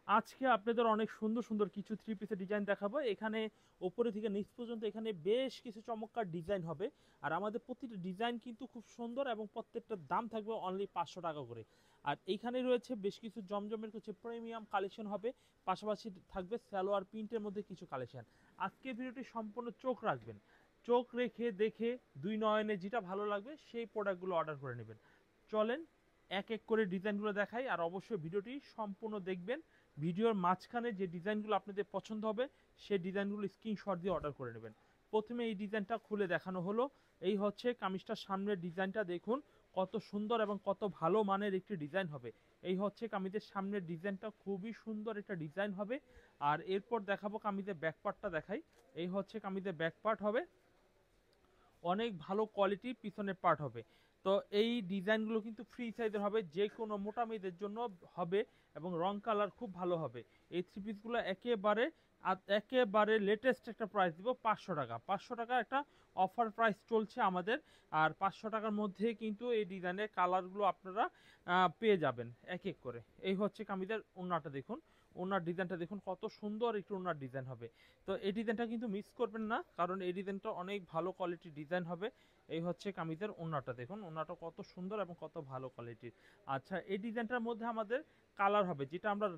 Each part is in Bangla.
আজকে আপনাদের অনেক সুন্দর সুন্দর কিছু থ্রি পিসের ডিজাইন দেখাবো। এখানে উপরে থেকে নিচ পর্যন্ত এখানে বেশ কিছু চমৎকার ডিজাইন হবে। আর আমাদের প্রতিটা ডিজাইন কিন্তু খুব সুন্দর এবং প্রত্যেকটার দাম থাকবে অনলি 500 টাকা করে। আর এইখানে রয়েছে বেশ কিছু জমজমের কিছু প্রিমিয়াম কালেকশন হবে, পাশাপাশি থাকবে সালোয়ার প্রিন্টের মধ্যে কিছু কালেকশন। আজকে ভিডিওটি সম্পূর্ণ চোখ রাখবেন, চোখ রেখে দেখে দুই নয়নে যেটা ভালো লাগবে সেই প্রোডাক্টগুলো অর্ডার করে নেবেন। চলেন এক এক করে ডিজাইনগুলো দেখাই, আর অবশ্যই ভিডিওটি সম্পূর্ণ দেখবেন। ভিডিওর মাঝখানে যে ডিজাইনগুলো আপনাদের পছন্দ হবে সেই ডিজাইনগুলো স্ক্রিনশট দিয়ে অর্ডার করে নেবেন। প্রথমে এই ডিজাইনটা খুলে দেখানো হলো। এই হচ্ছে কামিজটার সামনের ডিজাইনটা, দেখুন কত সুন্দর এবং কত ভালো মানের একটি ডিজাইন হবে। এই হচ্ছে কামিজের সামনের ডিজাইনটা, খুবই সুন্দর একটা ডিজাইন হবে। আর এরপর দেখাবো কামিজের ব্যাকপার্টটা দেখাই। এই হচ্ছে কামিজের ব্যাকপার্ট হবে, অনেক ভালো কোয়ালিটির পিছনের পার্ট হবে। তো এই ডিজাইনগুলো কিন্তু ফ্রি সাইজের হবে, যে কোনো মোটা মেয়েদের জন্য হবে এবং রং কালার খুব ভালো হবে। এই থ্রি পিসগুলো একেবারে লেটেস্ট একটা প্রাইস দিব 500 টাকা। 500 টাকা একটা অফার প্রাইস চলছে আমাদের। আর 500 টাকার মধ্যে কিন্তু এই ডিজাইনের কালারগুলো আপনারা পেয়ে যাবেন এক এক করে। এই হচ্ছে কামিজের ওড়নাটা দেখুন, ওড়নার ডিজাইনটা দেখুন কত সুন্দর একটু ওড়নার ডিজাইন হবে। তো এই ডিজাইনটা কিন্তু মিস করবেন না, কারণ এই ডিজাইনটা অনেক ভালো কোয়ালিটির ডিজাইন হবে। এই হচ্ছে কামিজের ওড়নাটা দেখুন, ওড়নাটা কত সুন্দর এবং কত ভালো কোয়ালিটির। আচ্ছা, এই ডিজাইনটার মধ্যে আমাদের কালার হবে, যেটা আমরা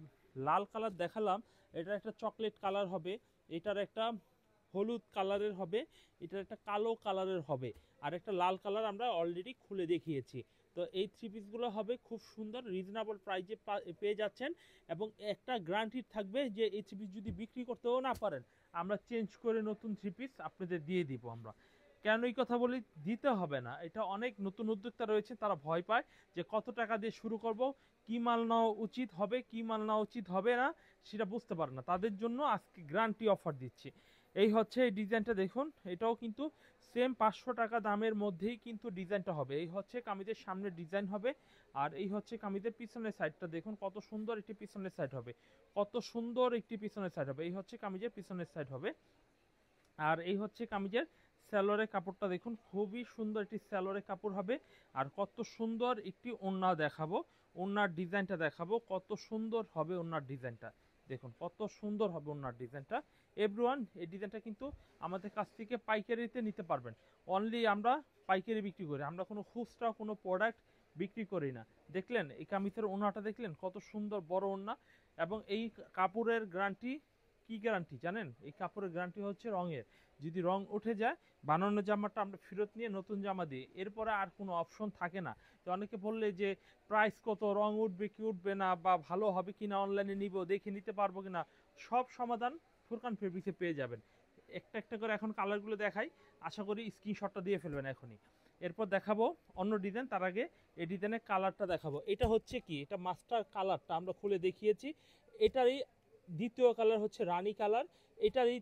লাল কালার দেখালাম, এটা একটা চকলেট কালার হবে, এটার একটা হলুদ কালারের হবে, এটার একটা কালো কালারের হবে, আর একটা লাল কালার আমরা অলরেডি খুলে দেখিয়েছি। তো এই থ্রি পিসগুলো হবে খুব সুন্দর, রিজনেবল প্রাইসে পেয়ে যাচ্ছেন। এবং একটা গ্যারান্টি থাকবে যে এই থ্রি পিস যদি বিক্রি করতেও না পারেন, আমরা চেঞ্জ করে নতুন থ্রি পিস আপনাদের দিয়ে দিব আমরা। কেন এই কথা বলি? দিতে হবে না, এটা অনেক নতুন উদ্যোক্তা রয়েছে, তারা ভয় পায় যে কত টাকা দিয়ে শুরু করব, কি মাল নেওয়া উচিত হবে, কি মাল নেওয়া উচিত হবে না, সেটা বুঝতে পারে না। তাদের জন্য আজকে গ্যারান্টি অফার দিচ্ছি। এই হচ্ছে এই ডিজাইনটা দেখুন, এটাও কিন্তু সেম 500 টাকা দামের মধ্যেই কিন্তু ডিজাইনটা হবে। এই হচ্ছে কামিজের সামনের ডিজাইন হবে। আর এই হচ্ছে কামিজের পিছনের সাইডটা দেখুন কত সুন্দর একটি পিছনের সাইড হবে, কত সুন্দর একটি পিছনের সাইড হবে। এই হচ্ছে কামিজের পিছনের সাইড হবে। আর এই হচ্ছে কামিজের স্যালোয়ারের কাপড়টা দেখুন, খুবই সুন্দর একটি স্যালোয়ারের কাপড় হবে। আর কত সুন্দর একটি ওড়না দেখাবো, ওড়নার ডিজাইনটা দেখাবো, কত সুন্দর হবে ওড়নার ডিজাইনটা দেখুন, কত সুন্দর হবে ওড়নার ডিজাইনটা। এভরিওয়ান, এই ডিজাইনটা কিন্তু আমাদের কাছ থেকে পাইকারিতে নিতে পারবেন। অনলি আমরা পাইকারি বিক্রি করি, আমরা কোনো খুচরা কোনো প্রোডাক্ট বিক্রি করি না। দেখলেন এই কামিজের ওড়নাটা, দেখলেন কত সুন্দর বড় ওড়না। এবং এই কাপড়ের গ্যারান্টি, কি গ্যারান্টি জানেন? এই কাপড়ের গ্যারান্টি হচ্ছে রঙের। যদি রং উঠে যায়, বানানো জামাটা আমরা ফেরত নিয়ে নতুন জামা দিই, এরপরে আর কোনো অপশন থাকে না। তো অনেকে বললে যে প্রাইস কত, রং উঠবে কি উঠবে না, বা ভালো হবে কি না, অনলাইনে নিব দেখে নিতে পারবো কি না, সব সমাধান ফুরকান ফেব্রিক্সে পেয়ে যাবেন। একটা একটা করে এখন কালারগুলো দেখাই, আশা করি স্ক্রিনশটটা দিয়ে ফেলবেন এখনই। এরপর দেখাবো অন্য ডিজাইন, তার আগে এই ডিজাইনের কালারটা দেখাবো। এটা হচ্ছে কি, এটা মাস্টার কালারটা আমরা খুলে দেখিয়েছি। এটারই দ্বিতীয় কালার হচ্ছে রানী কালার, এটার এই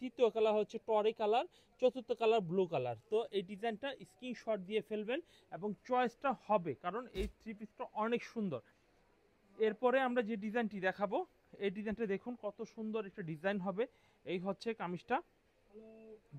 তৃতীয় কালার হচ্ছে টরে কালার, চতুর্থ কালার ব্লু কালার। তো এই ডিজাইনটা স্ক্রিনশট দিয়ে ফেলবেন এবং চয়েসটা হবে, কারণ এই থ্রি পিসটা অনেক সুন্দর। এরপরে আমরা যে ডিজাইনটি দেখাবো, এই ডিজাইনটা দেখুন কত সুন্দর একটা ডিজাইন হবে। এই হচ্ছে কামিজটা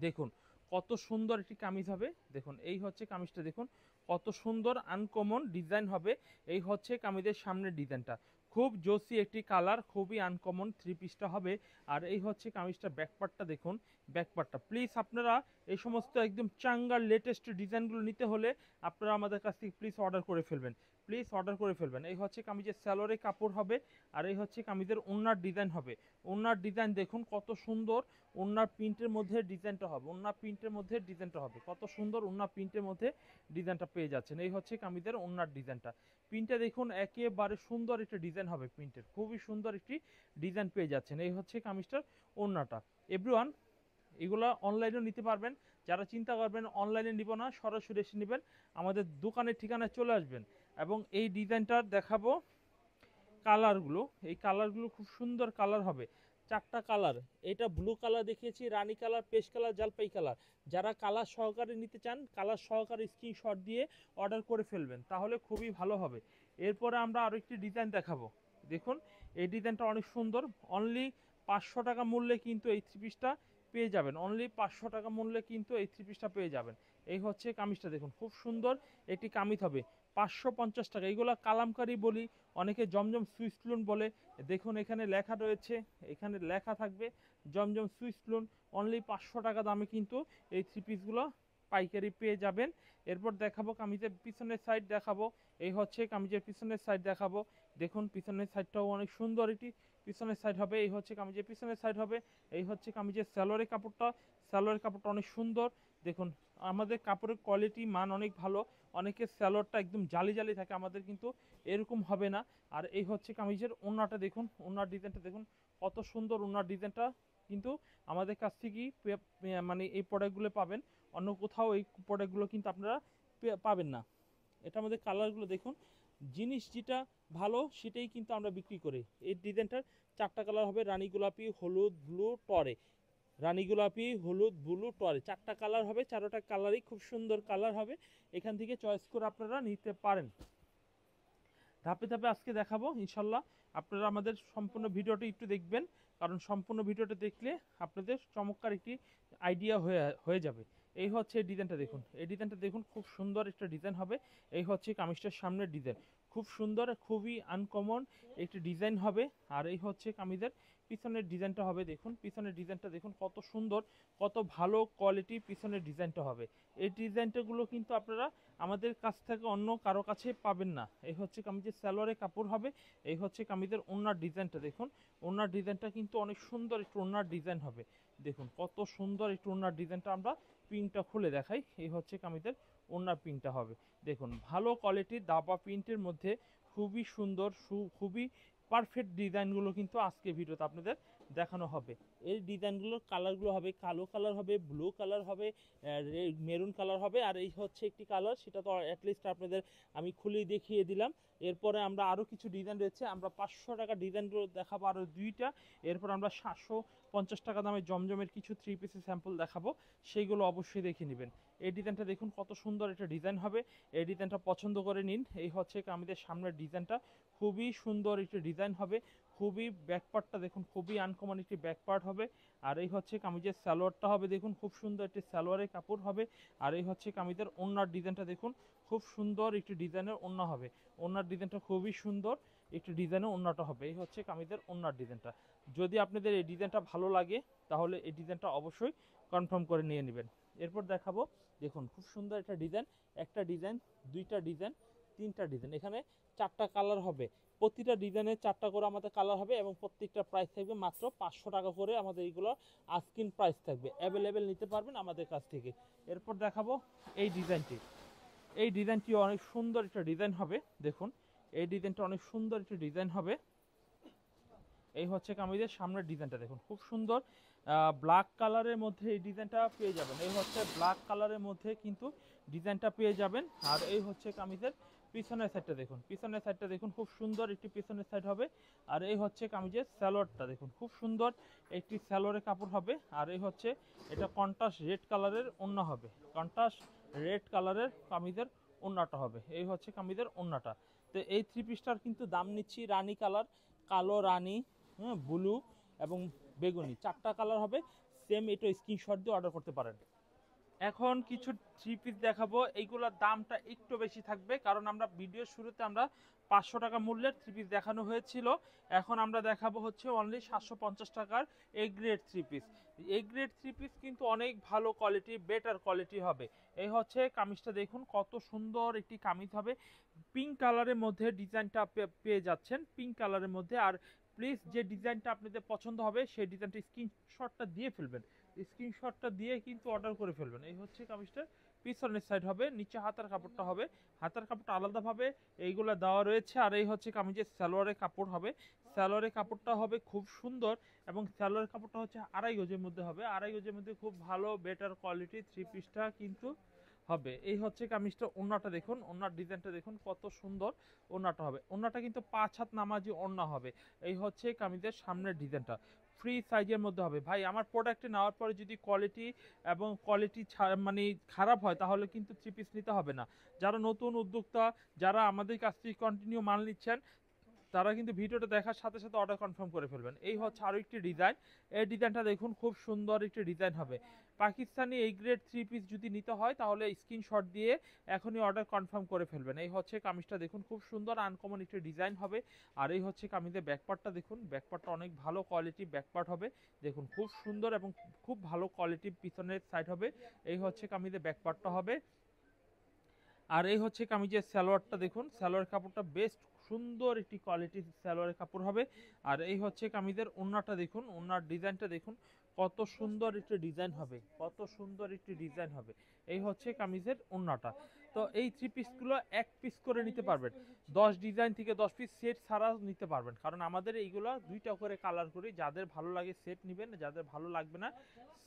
দেখুন, কত সুন্দর একটি কামিজ হবে দেখুন। এই হচ্ছে কামিজটা দেখুন, কত সুন্দর আনকমন ডিজাইন হবে। এই হচ্ছে কামিজের সামনের ডিজাইনটা, খুব জোসি একটি কালার, খুবই আনকমন থ্রি পিসটা হবে। আর এই হচ্ছে কামিজটা ব্যাকপার্টটা দেখুন, ব্যাকপার্টটা প্লিজ আপনারা এই সমস্ত একদম চাঙ্গার লেটেস্ট ডিজাইনগুলো নিতে হলে আপনারা আমাদের কাছ থেকে প্লিজ অর্ডার করে ফেলবেন, প্লিজ অর্ডার করে ফেলবেন। এই হচ্ছে কামিজের স্যালোরে কাপড় হবে। আর এই হচ্ছে কামিজের ওড়নার ডিজাইন হবে। ওড়নার ডিজাইন দেখুন কত সুন্দর, ওড়নার প্রিন্টের মধ্যে ডিজাইনটা হবে, ওড়নার প্রিন্টের মধ্যে ডিজাইনটা হবে, কত সুন্দর ওড়নার প্রিন্টের মধ্যে ডিজাইনটা পেয়ে যাচ্ছেন। এই হচ্ছে কামিজের ওড়নার ডিজাইনটা, প্রিন্টটা দেখুন একেবারে সুন্দর একটা ডিজাইন হবে, প্রিন্টের খুবই সুন্দর একটি ডিজাইন পেয়ে যাচ্ছেন। এই হচ্ছে কামিজটার ওড়নাটা। এভরিওয়ান, এগুলো অনলাইনেও নিতে পারবেন। যারা চিন্তা করবেন অনলাইনে নিব না, সরাসরি এসে নেবেন, আমাদের দোকানের ঠিকানায় চলে আসবেন। এবং এই ডিজাইনটার দেখাবো কালারগুলো, এই কালারগুলো খুব সুন্দর কালার হবে, চারটা কালার। এটা ব্লু কালার দেখিয়েছি, রানী কালার, পেস্ট কালার, জলপাই কালার। যারা কালার সহকারে নিতে চান, কালার সহকারে স্ক্রিনশট দিয়ে অর্ডার করে ফেলবেন, তাহলে খুবই ভালো হবে। এরপরে আমরা আরও একটি ডিজাইন দেখাবো, দেখুন এই ডিজাইনটা অনেক সুন্দর। অনলি 500 টাকা মূল্যে কিন্তু এই থ্রি পিসটা পেয়ে যাবেন, অনলি 500 টাকা মূল্যে কিন্তু এই থ্রি পিসটা পেয়ে যাবেন। এই হচ্ছে কামিজটা দেখুন, খুব সুন্দর একটি কামিজ হবে। 550 টাকা। এগুলো কালামকারী বলি, অনেকে জমজম সুইস লোন বলে। দেখুন এখানে লেখা রয়েছে, এখানে লেখা থাকবে জমজম সুইস লোন। অনলি 500 টাকা দামে কিন্তু এই থ্রি পিসগুলো পাইকারি পেয়ে যাবেন। এরপর দেখাবো কামিজের পিছনের সাইড দেখাবো। এই হচ্ছে কামিজের পিছনের সাইড দেখাবো। দেখুন পিছনের সাইডটাও অনেক সুন্দর, এটি পিছনের সাইড হবে। এই হচ্ছে কামিজের পিছনের সাইড হবে। এই হচ্ছে কামিজের সালোয়ারের কাপড়টা, সালোয়ারের কাপড়টা অনেক সুন্দর। দেখুন আমাদের কাপড়ের কোয়ালিটি মান অনেক ভালো। অনেকের সালোয়ারটা একদম জালি জালি থাকে, আমাদের কিন্তু এরকম হবে না। আর এই হচ্ছে কামিজের ওড়নাটা দেখুন, ওড়নার ডিজাইনটা দেখুন কত সুন্দর। ওড়নার ডিজাইনটা কিন্তু আমাদের কাছ থেকেই মানে এই প্রোডাক্টগুলো পাবেন, অন্য কোথাও এই প্রোডাক্টগুলো কিন্তু আপনারা পাবেন না। এটা আমাদের কালারগুলো দেখুন, জিনিস যেটা ভালো সেটাই কিন্তু আমরা বিক্রি করি। এই ডিজাইনটার 4টা কালার হবে, রানী গোলাপি, হলুদ, ব্লু, টরে। রানী গোলাপি, হলুদ, ব্লু, টরে 4টা কালার হবে। 4টা কালারই খুব সুন্দর কালার হবে, এখান থেকে চয়েস করে আপনারা নিতে পারেন। ধাপে ধাপে আজকে দেখাবো ইনশাল্লাহ। আপনারা আমাদের সম্পূর্ণ ভিডিওটি একটু দেখবেন, কারণ সম্পূর্ণ ভিডিওটা দেখলে আপনাদের চমৎকার একটি আইডিয়া হয়ে যাবে। এই হচ্ছে এই ডিজাইনটা দেখুন, এই ডিজাইনটা দেখুন খুব সুন্দর একটা ডিজাইন হবে। এই হচ্ছে কামিজটার সামনের ডিজাইন, খুব সুন্দর, খুবই আনকমন একটি ডিজাইন হবে। আর এই হচ্ছে কামিজের পিছনের ডিজাইনটা হবে। দেখুন পিছনের ডিজাইনটা দেখুন কত সুন্দর, কত ভালো কোয়ালিটি পিছনের ডিজাইনটা হবে। এই ডিজাইনটাগুলো কিন্তু আপনারা আমাদের কাছ থেকে অন্য কারো কাছে পাবেন না। এই হচ্ছে কামিজের সালোয়ারের কাপড় হবে। এই হচ্ছে কামিজের ওড়নার ডিজাইনটা দেখুন, ওড়নার ডিজাইনটা কিন্তু অনেক সুন্দর একটু ওড়নার ডিজাইন হবে। দেখুন কত সুন্দর একটু ওড়নার ডিজাইনটা, আমরা প্রিন্টটা খুলে দেখাই। এই হচ্ছে কামিজের ওড়নার প্রিন্টটা হবে। দেখুন ভালো কোয়ালিটির দাবা প্রিন্টের মধ্যে খুবই সুন্দর, খুবই পারফেক্ট ডিজাইনগুলো কিন্তু আজকে ভিডিওতে আপনাদের দেখানো হবে। এই ডিজাইনগুলোর কালারগুলো হবে কালো কালার হবে, ব্লু কালার হবে, মেরুন কালার হবে। আর এই হচ্ছে একটি কালার, সেটা তো অ্যাটলিস্ট আপনাদের আমি খুলেই দেখিয়ে দিলাম। এরপরে আমরা আরও কিছু ডিজাইন রয়েছে, আমরা 500 টাকা ডিজাইনগুলো দেখাবো আরও 2টা। এরপর আমরা 750 টাকা দামে জমজমের কিছু 3 পিসের স্যাম্পল দেখাবো, সেইগুলো অবশ্যই দেখে নেবেন। এই ডিজাইনটা দেখুন কত সুন্দর একটা ডিজাইন হবে, এই ডিজাইনটা পছন্দ করে নিন। এই হচ্ছে আমাদের সামনের ডিজাইনটা, খুবই সুন্দর একটি ডিজাইন হবে। খুবই ব্যাকপার্টটা দেখুন, খুবই আনকমন একটি ব্যাকপার্ট হবে। আর এই হচ্ছে কামিজের সালোয়ারটা হবে, দেখুন খুব সুন্দর একটি সালোয়ারের কাপড় হবে। আর এই হচ্ছে কামিজের ওড়নার ডিজাইনটা দেখুন, খুব সুন্দর একটি ডিজাইনের ওড়না হবে। ওড়নার ডিজাইনটা খুবই সুন্দর একটি ডিজাইনের ওড়নাটা হবে। এই হচ্ছে কামিজের ওড়নার ডিজাইনটা। যদি আপনাদের এই ডিজাইনটা ভালো লাগে তাহলে এই ডিজাইনটা অবশ্যই কনফার্ম করে নিয়ে নেবেন। এরপর দেখাবো, দেখুন খুব সুন্দর একটা ডিজাইন, একটা ডিজাইন, 2টা ডিজাইন, 3টা ডিজাইন, এখানে 4টা কালার হবে। প্রতিটা ডিজাইনে 4টা করে আমাদের কালার হবে এবং প্রত্যেকটা প্রাইস থাকবে মাত্র 500 টাকা করে। আমাদের এইগুলো আস্কিং প্রাইস থাকবে, অ্যাভেলেবেল নিতে পারবেন আমাদের কাছ থেকে। এরপর দেখাবো এই ডিজাইনটি, এই ডিজাইনটি অনেক সুন্দর একটা ডিজাইন হবে। দেখুন এই ডিজাইনটা অনেক সুন্দর একটা ডিজাইন হবে। এই হচ্ছে কামিজের সামনের ডিজাইনটা দেখুন খুব সুন্দর, ব্ল্যাক কালারের মধ্যে এই ডিজাইনটা পেয়ে যাবেন। এই হচ্ছে ব্ল্যাক কালারের মধ্যে কিন্তু ডিজাইনটা পেয়ে যাবেন। আর এই হচ্ছে কামিজের পিছনের সাইডটা দেখুন, পিছনের সাইডটা দেখুন খুব সুন্দর একটি পিছনের সাইড হবে। আর এই হচ্ছে কামিজের সালোয়ারটা দেখুন, খুব সুন্দর একটি সালোয়ারের কাপড় হবে। আর এই হচ্ছে এটা কন্ট্রাস্ট রেড কালারের ওড়না হবে, কন্ট্রাস্ট রেড কালারের কামিজের ওড়নাটা হবে। এই হচ্ছে কামিজের ওড়নাটা। তো এই 3 পিসটার কিন্তু দাম নিচ্ছি রানী কালার, কালো রানী, ব্লু এবং বেগুনি, 4টা কালার হবে। সেম এটা স্ক্রিনশট দিয়ে অর্ডার করতে পারেন। এখন কিছু 3 পিস দেখাবো, এইগুলোর দামটা একটু বেশি থাকবে, কারণ আমরা ভিডিওর শুরুতে আমরা 500 টাকা মূল্যের 3 পিস দেখানো হয়েছিল। এখন আমরা দেখাবো হচ্ছে অনলি 750 টাকার A grade 3 piece. A grade 3 piece কিন্তু অনেক ভালো কোয়ালিটি, বেটার কোয়ালিটি হবে। এই হচ্ছে কামিজটা দেখুন কত সুন্দর একটি কামিজ হবে, পিঙ্ক কালারের মধ্যে ডিজাইনটা পেয়ে যাচ্ছেন, পিঙ্ক কালারের মধ্যে। আর প্লিজ যে ডিজাইনটা আপনাদের পছন্দ হবে সেই ডিজাইনটা স্ক্রিনশটটা দিয়ে ফেলবেন, স্ক্রিনশটটা দিয়ে কিন্তু অর্ডার করে ফেলবেন। এই হচ্ছে কামিজটা পিছনের সাইড হবে, নিচে হাতার কাপড়টা হবে, হাতার কাপড়টা আলাদাভাবে এইগুলো দেওয়া রয়েছে। আর এই হচ্ছে কামিজের সালোয়ারের কাপড় হবে, সালোয়ারের কাপড়টা হবে খুব সুন্দর এবং সালোয়ারের কাপড়টা হচ্ছে 2.5 গজের মধ্যে হবে, 2.5 গজের মধ্যে খুব ভালো বেটার কোয়ালিটি 3 পিসটা কিন্তু হবে। এই হচ্ছে কামিজটা, ওড়নাটা দেখুন, ওড়নার ডিজাইনটা দেখুন কত সুন্দর ওড়নাটা হবে। ওড়নাটা কিন্তু 5 হাত নামাজি ওড়না হবে। এই হচ্ছে কামিজের সামনের ডিজাইনটা, ফ্রি সাইজের মধ্যে হবে। ভাই আমার প্রোডাক্টে নেওয়ার পরে যদি কোয়ালিটি এবং কোয়ালিটি মানে খারাপ হয় তাহলে কিন্তু 3 পিস নিতে হবে না। যারা নতুন উদ্যোক্তা, যারা আমাদের কাছ থেকে কন্টিনিউ মাল নিচ্ছেন, তারা কিন্তু ভিডিওটা দেখার সাথে সাথে অর্ডার কনফার্ম করে ফেলবেন। এই হচ্ছে আরো একটি ডিজাইন, এই ডিজাইনটা দেখুন খুব সুন্দর একটি ডিজাইন হবে। পাকিস্তানি এই গ্রেড 3 পিস যদি নিতে হয় তাহলে স্ক্রিনশট দিয়ে এখনই অর্ডার কনফার্ম করে ফেলবেন। এই হচ্ছে কামিজটা দেখুন খুব সুন্দর আনকমন একটি ডিজাইন হবে। আর এই হচ্ছে কামিজের ব্যাকপার্টটা দেখুন, ব্যাকপার্টটা অনেক ভালো কোয়ালিটি ব্যাকপার্ট হবে। দেখুন খুব সুন্দর এবং খুব ভালো কোয়ালিটি পিছনের সাইড হবে। এই হচ্ছে কামিজের ব্যাকপার্টটা হবে। আর এই হচ্ছে কামিজের সালোয়ারটা দেখুন, সালোয়ার কাপড়টা বেস্ট সুন্দর একটি কোয়ালিটির সালোয়ারের কাপড় হবে। আর এই হচ্ছে কামিজের ওড়নাটা দেখুন, ওড়নার ডিজাইনটা দেখুন কত সুন্দর একটি ডিজাইন হবে, কত সুন্দর একটি ডিজাইন হবে। এই হচ্ছে কামিজের ওড়নাটা। তো এই থ্রি পিসগুলো এক পিস করে নিতে পারবেন, 10 ডিজাইন থেকে 10 পিস সেট ছাড়া নিতে পারবেন, কারণ আমাদের এইগুলো দুইটা করে কালার করি, যাদের ভালো লাগে সেট নেবেন, যাদের ভালো লাগবে না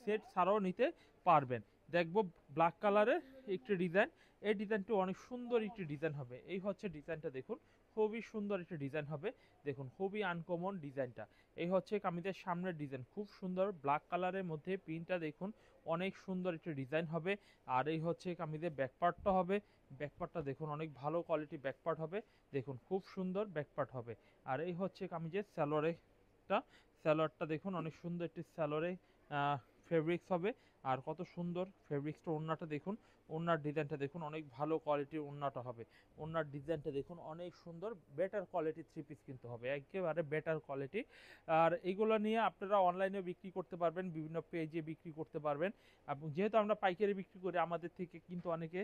সেট ছাড়াও নিতে পারবেন। দেখবো ব্ল্যাক কালারের একটি ডিজাইন, এই ডিজাইনটি অনেক সুন্দর একটি ডিজাইন হবে। এই হচ্ছে ডিজাইনটা দেখুন খুবই সুন্দর একটি ডিজাইন হবে। দেখুন খুবই আনকমন ডিজাইনটা। এই হচ্ছে কামিজের সামনের ডিজাইন, খুব সুন্দর ব্ল্যাক কালারের মধ্যে প্রিন্টটা দেখুন অনেক সুন্দর একটি ডিজাইন হবে। আর এই হচ্ছে কামিজের ব্যাকপার্টটা হবে, ব্যাকপার্টটা দেখুন অনেক ভালো কোয়ালিটি ব্যাকপার্ট হবে। দেখুন খুব সুন্দর ব্যাকপার্ট হবে। আর এই হচ্ছে কামিজের সালোয়ারটা, সালোয়ারটা দেখুন অনেক সুন্দর একটি সালোয়ারে ফেব্রিক্স হবে। আর কত সুন্দর ফেব্রিক্সটা, ওড়নাটা দেখুন, ওড়নার ডিজাইনটা দেখুন অনেক ভালো কোয়ালিটির ওড়নাটা হবে। ওড়নার ডিজাইনটা দেখুন অনেক সুন্দর, বেটার কোয়ালিটি থ্রি পিস কিন্তু হবে, একেবারে বেটার কোয়ালিটি। আর এগুলো নিয়ে আপনারা অনলাইনে বিক্রি করতে পারবেন, বিভিন্ন পেজে বিক্রি করতে পারবেন। এবং যেহেতু আমরা পাইকারি বিক্রি করি, আমাদের থেকে কিন্তু অনেকে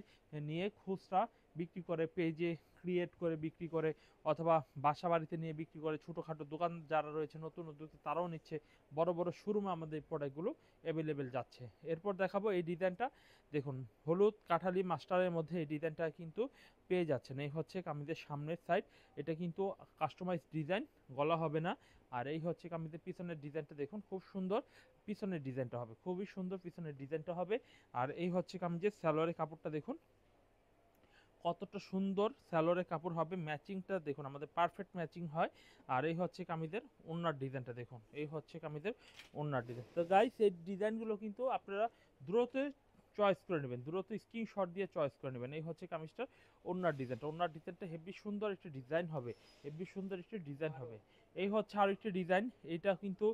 নিয়ে খুচরা বিক্রি করে, পেজে ক্রিয়েট করে বিক্রি করে, অথবা বাসা বাড়িতে নিয়ে বিক্রি করে। ছোটোখাটো দোকান যারা রয়েছে নতুন উদ্যোক্তা তারাও নিচ্ছে, বড় বড় শোরুমে আমাদের প্রোডাক্টগুলো অ্যাভেলেবেল যাচ্ছে। এরপর দেখাবো এই ডিজাইনটা দেখুন, হলুদ কাঠালি মাস্টারের মধ্যে এই ডিজাইনটা কিন্তু পেয়ে যাচ্ছেন। এই হচ্ছে কামিজের সামনের সাইড, এটা কিন্তু কাস্টমাইজ ডিজাইন, গলা হবে না। আর এই হচ্ছে কামিজের পিছনের ডিজাইনটা দেখুন খুব সুন্দর, পিছনের ডিজাইনটা হবে খুবই সুন্দর, পিছনের ডিজাইনটা হবে। আর এই হচ্ছে কামিজের সালোয়ারের কাপড়টা দেখুন কতটা সুন্দর সালোয়ারের কাপড় হবে, ম্যাচিংটা দেখুন আমাদের পারফেক্ট ম্যাচিং হয়। আর এই হচ্ছে কামিজের ওড়নার ডিজাইনটা দেখুন, এই হচ্ছে কামিজের ওড়নার ডিজাইন। তো গাইস এই ডিজাইনগুলো কিন্তু আপনারা দ্রুত চয়েস করে নেবেন, দ্রুত স্ক্রিনশট দিয়ে চয়েস করে নেবেন। এই হচ্ছে কামিজটার ওড়নার ডিজাইনটা, ওড়নার ডিজাইনটা হেভি সুন্দর একটি ডিজাইন হবে, হেভি সুন্দর একটি ডিজাইন হবে। এই হচ্ছে আর একটি ডিজাইন, এটা কিন্তু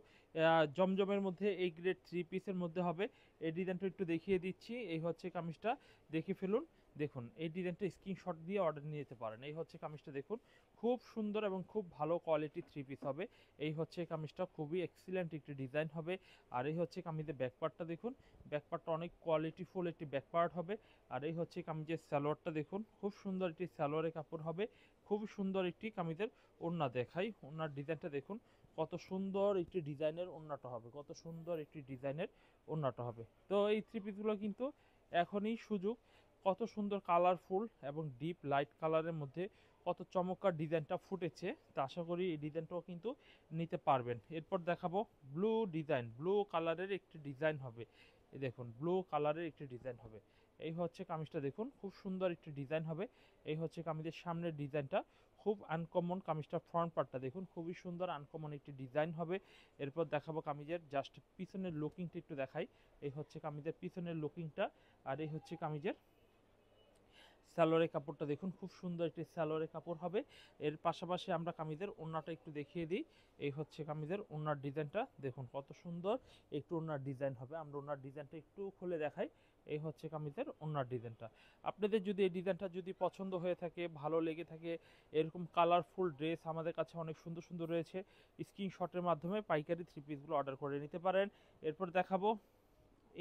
জমজমের মধ্যে এই গ্রেড 3 পিসের মধ্যে হবে। এই ডিজাইনটা একটু দেখিয়ে দিচ্ছি, এই হচ্ছে কামিজটা, দেখে ফেলুন। দেখুন এই ডিজাইনটা স্ক্রিনশট দিয়ে অর্ডার নিয়ে যেতে পারেন। এই হচ্ছে কামিজটা দেখুন খুব সুন্দর এবং খুব ভালো কোয়ালিটি থ্রি পিস হবে। এই হচ্ছে কামিজটা খুবই এক্সিলেন্ট একটি ডিজাইন হবে। আর এই হচ্ছে কামিজের ব্যাকপার্টটা দেখুন, ব্যাকপার্টটা অনেক কোয়ালিটিফুল একটি ব্যাকপার্ট হবে। আর এই হচ্ছে কামিজের সালোয়ারটা দেখুন খুব সুন্দর একটি সালোয়ারের কাপড় হবে, খুব সুন্দর একটি কামিজের ওড়না দেখাই। ওড়নার ডিজাইনটা দেখুন কত সুন্দর একটি ডিজাইনের ওড়নাটা হবে, কত সুন্দর একটি ডিজাইনের ওড়নাটা হবে। তো এই থ্রি পিসগুলো কিন্তু এখনই সুযোগ, কত সুন্দর কালারফুল এবং ডিপ লাইট কালারের মধ্যে কত চমৎকার ডিজাইনটা ফুটেছে। তা আশা করি এই ডিজাইনটাও কিন্তু নিতে পারবেন। এরপর দেখাবো ব্লু ডিজাইন, ব্লু কালারের একটি ডিজাইন হবে। এই দেখুন ব্লু কালারের একটি ডিজাইন হবে। এই হচ্ছে কামিজটা দেখুন খুব সুন্দর একটি ডিজাইন হবে। এই হচ্ছে কামিজের সামনের ডিজাইনটা, খুব আনকমন। কামিজটা ফ্রন্ট পার্টটা দেখুন খুবই সুন্দর আনকমন একটি ডিজাইন হবে। এরপর দেখাবো কামিজের জাস্ট পিছনের লুকিংটা একটু দেখাই। এই হচ্ছে কামিজের পিছনের লুকিংটা। আর এই হচ্ছে কামিজের সালোয়ারের কাপড়টা দেখুন খুব সুন্দর একটি সালোয়ারের কাপড় হবে। এর পাশাপাশি আমরা কামিজের ওড়নাটা একটু দেখিয়ে দিই। এই হচ্ছে কামিজের ওড়নার ডিজাইনটা দেখুন কত সুন্দর একটু ওড়নার ডিজাইন হবে। আমরা ওড়নার ডিজাইনটা একটু খুলে দেখাই। এই হচ্ছে কামিজের ওড়নার ডিজাইনটা। আপনাদের যদি এই ডিজাইনটা যদি পছন্দ হয়ে থাকে, ভালো লেগে থাকে, এরকম কালারফুল ড্রেস আমাদের কাছে অনেক সুন্দর সুন্দর রয়েছে, স্ক্রিনশটের মাধ্যমে পাইকারি থ্রি পিসগুলো অর্ডার করে নিতে পারেন। এরপর দেখাবো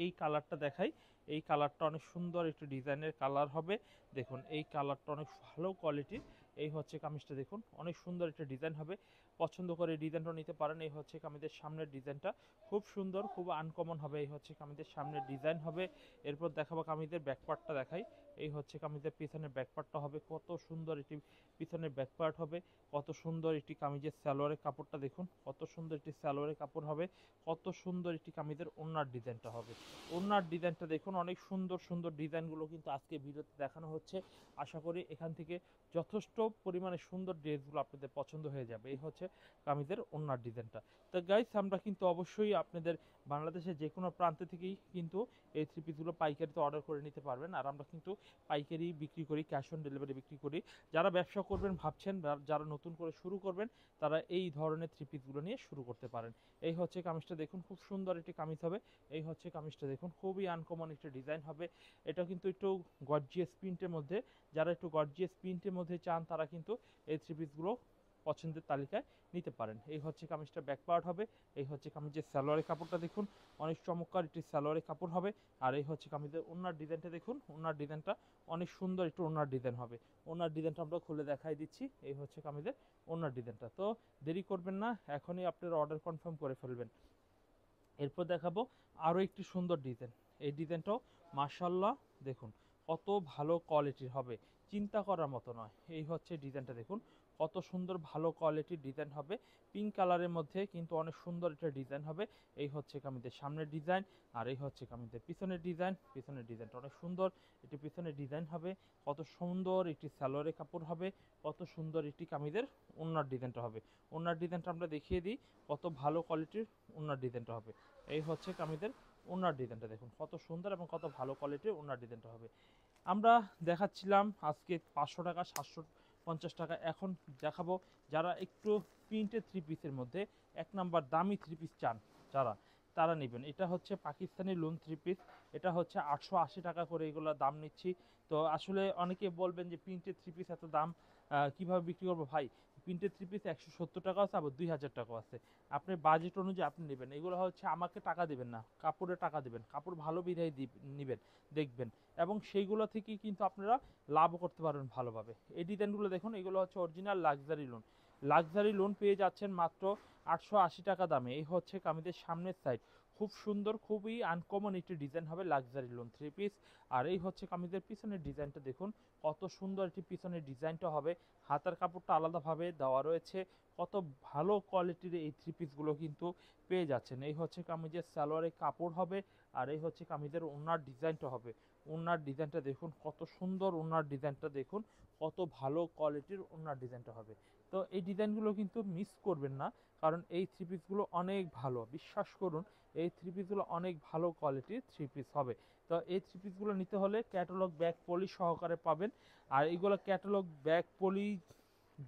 এই কালারটা দেখাই। এই কালারটা অনেক সুন্দর একটি ডিজাইনের কালার হবে। দেখুন এই কালারটা অনেক ভালো কোয়ালিটির। এই হচ্ছে কামিজটা দেখুন অনেক সুন্দর একটা ডিজাইন হবে, পছন্দ করে এই ডিজাইনটা নিতে পারেন। এই হচ্ছে কামিজের সামনের ডিজাইনটা খুব সুন্দর, খুব আনকমন হবে। এই হচ্ছে কামিজের সামনের ডিজাইন হবে। এরপর দেখাবো কামিজের ব্যাকপার্টটা দেখাই। এই হচ্ছে কামিজের পিছনের ব্যাকপার্টটা হবে, কত সুন্দর একটি পিছনের ব্যাকপার্ট হবে, কত সুন্দর একটি কামিজের সালোয়ারের কাপড়টা দেখুন, কত সুন্দর একটি সালোয়ারের কাপড় হবে, কত সুন্দর একটি কামিজের ওড়নার ডিজাইনটা হবে। ওড়নার ডিজাইনটা দেখুন অনেক সুন্দর সুন্দর ডিজাইনগুলো কিন্তু আজকে ভিডিওতে দেখানো হচ্ছে। আশা করি এখান থেকে যথেষ্ট পরিমাণে সুন্দর ড্রেসগুলো আপনাদের পছন্দ হয়ে যাবে। এই হচ্ছে হচ্ছে কামিজের ওড়নার ডিজাইনটা। তো গাইস আমরা কিন্তু অবশ্যই আপনাদের বাংলাদেশের যে কোনো প্রান্ত থেকেই কিন্তু এই থ্রি পিসগুলো পাইকারিতে অর্ডার করে নিতে পারবেন। আর আমরা কিন্তু পাইকারি বিক্রি করি, ক্যাশ অন ডেলিভারি বিক্রি করি। যারা ব্যবসা করবেন ভাবছেন, যারা নতুন করে শুরু করবেন, তারা এই ধরনের থ্রি পিসগুলো নিয়ে শুরু করতে পারেন। এই হচ্ছে কামিজটা দেখুন, খুব সুন্দর একটি কামিজ হবে। এই হচ্ছে কামিজটা দেখুন, খুবই আনকমন একটা ডিজাইন হবে। এটা কিন্তু একটু গর্জিয়াস প্রিন্টের মধ্যে, যারা একটু গর্জিয়াস প্রিন্টের মধ্যে চান তারা কিন্তু এই থ্রি পিসগুলো পছন্দের তালিকায় নিতে পারেন। এই হচ্ছে কামিজটা ব্যাক পার্ট হবে। এই হচ্ছে কামিজের সালোয়ারের কাপড়টা দেখুন, অনেক চমৎকার একটি সালোয়ারের কাপড় হবে। আর এই হচ্ছে কামিজের ওড়নার ডিজাইনটা দেখুন, ওড়নার ডিজাইনটা অনেক সুন্দর একটু ওড়নার ডিজাইন হবে। ওড়নার ডিজাইনটা আমরা খুলে দেখাই দিচ্ছি। এই হচ্ছে কামিজের ওড়নার ডিজাইনটা। তো দেরি করবেন না, এখনই আপনারা অর্ডার কনফার্ম করে ফেলবেন। এরপর দেখাবো আরও একটি সুন্দর ডিজাইন। এই ডিজাইনটাও মাশাআল্লাহ দেখুন কত ভালো কোয়ালিটির হবে, চিন্তা করার মতো নয়। এই হচ্ছে ডিজাইনটা দেখুন, কত সুন্দর ভালো কোয়ালিটির ডিজাইন হবে। পিঙ্ক কালারের মধ্যে কিন্তু অনেক সুন্দর একটা ডিজাইন হবে। এই হচ্ছে কামিজের সামনের ডিজাইন, আর এই হচ্ছে কামিজের পিছনের ডিজাইন। পিছনের ডিজাইনটা অনেক সুন্দর, এটি পিছনের ডিজাইন হবে। কত সুন্দর একটি সালোয়ারের কাপড় হবে, কত সুন্দর একটি কামিজের ওড়নার ডিজাইনটা হবে। ওড়নার ডিজাইনটা আমরা দেখিয়ে দিই, কত ভালো কোয়ালিটির ওড়নার ডিজাইনটা হবে। এই হচ্ছে কামিজের ওড়নার ডিজাইনটা দেখুন, কত সুন্দর এবং কত ভালো কোয়ালিটির ওড়নার ডিজাইনটা হবে। আমরা দেখাচ্ছিলাম আজকে 500 টাকা, 750 টাকা। এখন দেখাবো যারা একটু প্রিন্টেড থ্রি পিসের মধ্যে এক নাম্বার দামি থ্রি পিস চান, যারা তারা নেবেন। এটা হচ্ছে পাকিস্তানি লোন থ্রি পিস। এটা হচ্ছে 880 টাকা করে এগুলো দাম নিচ্ছি। তো আসলে অনেকে বলবেন যে প্রিন্টেড থ্রি পিস এত দাম কিভাবে বিক্রি করবো ভাই। প্রিন্টেড থ্রি পিস 170 টাকা আছে, আবার 2000 টাকাও আছে। আপনার বাজেট অনুযায়ী আপনি নেবেন। এগুলো হচ্ছে আমাকে টাকা দেবেন না, কাপড়ে টাকা দেবেন। কাপড় ভালো বিধায় নেবেন, দেখবেন, এবং সেইগুলো থেকেই কিন্তু আপনারা লাভও করতে পারবেন ভালোভাবে। এই ডিজাইনগুলো দেখুন, এগুলো হচ্ছে original luxury loan. Luxury loan পেয়ে যাচ্ছেন মাত্র 880 টাকা দামে। এই হচ্ছে কামিজের সামনের সাইড, খুব সুন্দর, খুবই আনকমন একটি ডিজাইন হবে লাক্সারি লোন থ্রি পিস। আর এই হচ্ছে কামিজের পিছনের ডিজাইনটা দেখুন, কত সুন্দর একটি পিছনের ডিজাইনটা হবে। হাতার কাপড়টা আলাদাভাবে দেওয়া রয়েছে। কত ভালো কোয়ালিটির এই থ্রি পিসগুলো কিন্তু পেয়ে যাচ্ছেন। এই হচ্ছে কামিজের সালোয়ারের কাপড় হবে। আর এই হচ্ছে কামিজের ওড়নার ডিজাইনটা হবে। ওড়নার ডিজাইনটা দেখুন, কত সুন্দর ওড়নার ডিজাইনটা দেখুন, কত ভালো কোয়ালিটির ওড়নার ডিজাইনটা হবে। তো এই ডিজাইনগুলো কিন্তু মিস করবেন না, কারণ এই থ্রি পিসগুলো অনেক ভালো, বিশ্বাস করুন। এই থ্রি পিসগুলো অনেক ভালো কোয়ালিটির থ্রি পিস হবে। তো এই থ্রি পিসগুলো নিতে হলে ক্যাটালগ ব্যাক পলি সহকারে পাবেন। আর এইগুলো ক্যাটালগ ব্যাক পলি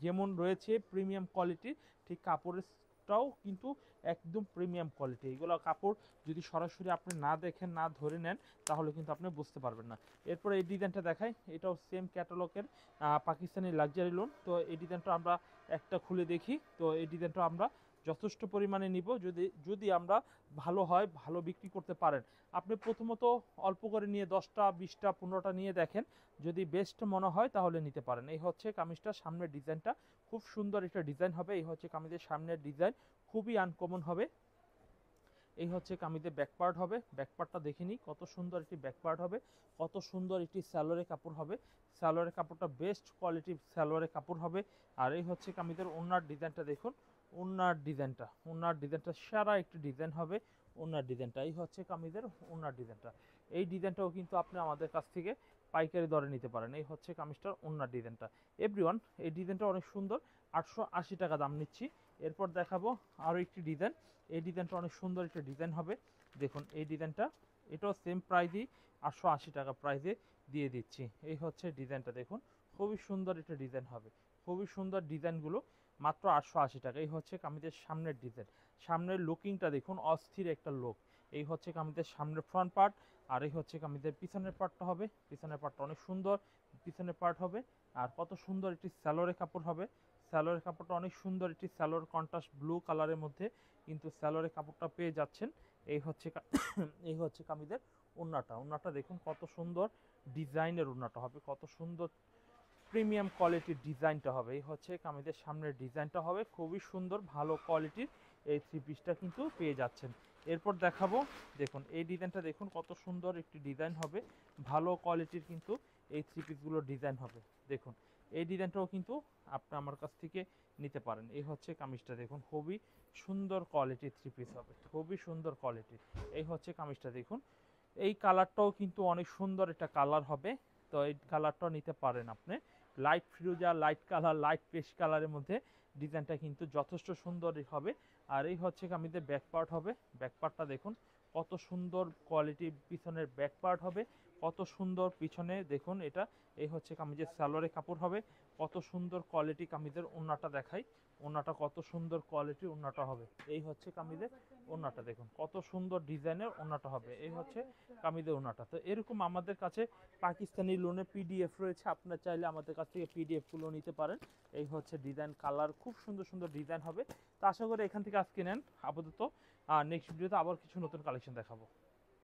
যেমন রয়েছে প্রিমিয়াম কোয়ালিটির, ঠিক কাপড়টাও কিন্তু একদম প্রিমিয়াম কোয়ালিটি। এইগুলো কাপড় যদি সরাসরি আপনি না দেখেন, না ধরে নেন, তাহলে কিন্তু আপনি বুঝতে পারবেন না। এরপরে এই ডিজাইনটা দেখাই, এটাও সেম ক্যাটালগের পাকিস্তানি লাক্সারি লোন। তো এই ডিজাইনটা আমরা একটা খুলে দেখি। তো এই ডিজাইনটা আমরা যথেষ্ট পরিমাণে নিব, যদি আমরা ভালো হয়, ভালো বিক্রি করতে পারেন। আপনি প্রথমত অল্প করে নিয়ে 10টা 20টা 15টা নিয়ে দেখেন, যদি বেস্ট মনে হয় তাহলে নিতে পারেন। এই হচ্ছে কামিজটার সামনের ডিজাইনটা, খুব সুন্দর একটা ডিজাইন হবে। এই হচ্ছে কামিজের সামনের ডিজাইন, খুবই আনকমন হবে। এই হচ্ছে কামিজের ব্যাক পার্ট হবে। ব্যাক পার্টটা দেখে নিই, কত সুন্দর একটি ব্যাক পার্ট হবে, কত সুন্দর একটি সালোয়ারের কাপড় হবে। সালোয়ারের কাপড়টা বেস্ট কোয়ালিটির সালোয়ারের কাপড় হবে। আর এই হচ্ছে কামিজের ওড়নার ডিজাইনটা দেখুন, ওড়নার ডিজাইনটা সারা একটি ডিজাইন হবে। ওড়নার ডিজাইনটা এই হচ্ছে কামিজের ওড়নার ডিজাইনটা। এই ডিজাইনটাও কিন্তু আপনি আমাদের কাছ থেকে পাইকারি দরে নিতে পারেন। এই হচ্ছে কামিজটার ওড়নার ডিজাইনটা। এভরিওয়ান, এই ডিজাইনটা অনেক সুন্দর, 880 টাকা দাম নিচ্ছি। এরপর দেখাবো আরও একটি ডিজাইন। এই ডিজাইনটা অনেক সুন্দর একটা ডিজাইন হবে। দেখুন এই ডিজাইনটা, এটাও সেম প্রাইসই, 880 টাকা প্রাইসে দিয়ে দিচ্ছি। এই হচ্ছে ডিজাইনটা দেখুন, খুবই সুন্দর একটা ডিজাইন হবে। খুবই সুন্দর ডিজাইনগুলো, মাত্র 880 টাকা। এই হচ্ছে কামিজের সামনের ডিজাইন, সামনের লুকিংটা দেখুন, অস্থির একটা লুক। এই হচ্ছে কামিজের সামনের ফ্রন্ট পার্ট। আর এই হচ্ছে কামিজের পিছনের পার্টটা হবে। পিছনের পার্টটা অনেক সুন্দর পিছনের পার্ট হবে। আর কত সুন্দর একটি সালোয়ারের কাপড় হবে। সালোয়ারের কাপড়টা অনেক সুন্দর, একটি সালোয়ার কন্ট্রাস্ট ব্লু কালারের মধ্যে কিন্তু সালোয়ারের কাপড়টা পেয়ে যাচ্ছেন। এই হচ্ছে এই হচ্ছে কামিজের ওড়নাটা দেখুন, কত সুন্দর ডিজাইনের ওড়নাটা হবে, কত সুন্দর প্রিমিয়াম কোয়ালিটির ডিজাইনটা হবে। এই হচ্ছে কামিজের সামনের ডিজাইনটা হবে, খুবই সুন্দর ভালো কোয়ালিটির এই থ্রি পিসটা কিন্তু পেয়ে যাচ্ছেন। এরপর দেখাবো, দেখুন এই ডিজাইনটা দেখুন, কত সুন্দর একটি ডিজাইন হবে, ভালো কোয়ালিটির কিন্তু এই থ্রি পিসগুলোর ডিজাইন হবে। দেখুন এই ডিজাইনটাও কিন্তু আপনি আমার কাছ থেকে নিতে পারেন। এই হচ্ছে কামিজটা দেখুন, খুবই সুন্দর কোয়ালিটির থ্রি পিস হবে, খুবই সুন্দর কোয়ালিটির। এই হচ্ছে কামিজটা দেখুন, এই কালারটাও কিন্তু অনেক সুন্দর একটা কালার হবে। তো এই কালারটাও নিতে পারেন আপনি, লাইট ফিরোজা, লাইট কালার, লাইট পেস্ট কালারের মধ্যে ডিজাইনটা কিন্তু যথেষ্ট সুন্দরই হবে। আর এই হচ্ছে কামিজের ব্যাক পার্ট হবে, ব্যাক পার্টটা দেখুন কত সুন্দর কোয়ালিটির পিছনের ব্যাক পার্ট হবে, কত সুন্দর পিছনে দেখুন এটা। এই হচ্ছে কামিজের সালোয়ারের কাপড় হবে, কত সুন্দর কোয়ালিটি কামিজের ওড়নাটা দেখাই, ওড়নাটা কত সুন্দর কোয়ালিটির ওড়নাটা হবে। এই হচ্ছে কামিজের ওড়নাটা দেখুন কত সুন্দর ডিজাইনের ওড়নাটা হবে, এই হচ্ছে কামিজের ওড়নাটা। তো এরকম আমাদের কাছে পাকিস্তানি লোনের পিডিএফ রয়েছে, আপনারা চাইলে আমাদের কাছ থেকে পিডিএফ গুলো নিতে পারেন। এই হচ্ছে ডিজাইন, কালার খুব সুন্দর সুন্দর ডিজাইন হবে। তো আশা করি এখান থেকে আজকে নেন আপাতত, আর নেক্সট ভিডিওতে আবার কিছু নতুন কালেকশন দেখাবো।